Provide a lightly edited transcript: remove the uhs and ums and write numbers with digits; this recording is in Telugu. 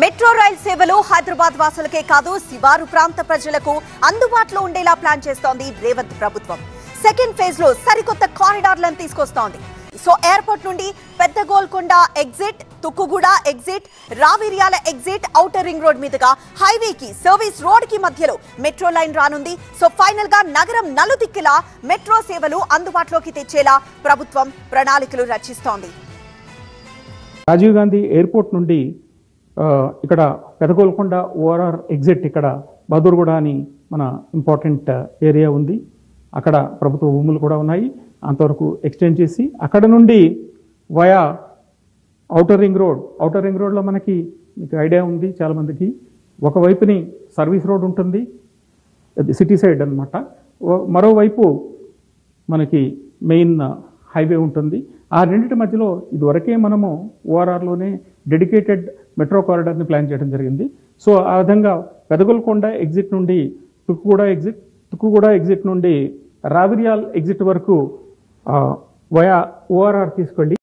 మెట్రో రైల్ సేవలు హైదరాబాద్ వాసులకే కాదు శివారు ప్రాంత ప్రజలకు అందుబాటులో ఉండేలా ప్లాన్ చేస్తోంది రేవంత్ ప్రభుత్వం. సెకండ్ ఫేజ్ లో సరికొత్త కారిడార్లను తీసుకొస్తోంది. సో ఎయిర్పోర్ట్ నుండి పెద్ద Golconda exit, Tukkuguda exit, Raviryal exit, outer ring road మీదుగా హైవేకి సర్వీస్ రోడ్ కి మధ్యలో మెట్రో లైన్ రానుంది. సో ఫైనల్ గా నగరం నలుదిక్కులా మెట్రో సేవలు అందుబాటులోకి తెచ్చేలా ప్రభుత్వం ప్రణాళికలు రచిస్తోంది. రాజీవ్ గాంధీ ఎయిర్పోర్ట్ నుండి ఇక్కడ పెదగోల్కొండ ఓఆర్ఆర్ ఎగ్జిట్, ఇక్కడ బహదూర్గూడ అని మన ఇంపార్టెంట్ ఏరియా ఉంది. అక్కడ ప్రభుత్వ భూములు కూడా ఉన్నాయి. అంతవరకు ఎక్స్టెండ్ చేసి అక్కడ నుండి వయా ఔటర్ రింగ్ రోడ్లో మీకు ఐడియా ఉంది చాలామందికి. ఒకవైపుని సర్వీస్ రోడ్ ఉంటుంది, సిటీ సైడ్ అనమాట. మరోవైపు మనకి మెయిన్ హైవే ఉంటుంది. ఆ రెండింటి మధ్యలో ఇదివరకే మనము ఓఆర్ఆర్లోనే డెడికేటెడ్ మెట్రో కారిడార్ని ప్లాన్ చేయడం జరిగింది. సో ఆ విధంగా పెదగోల్కొండ ఎగ్జిట్ నుండి తుక్కుగూడ ఎగ్జిట్ నుండి రావిర్యాల్ ఎగ్జిట్ వరకు వయా ఓఆర్ఆర్ తీసుకెళ్ళి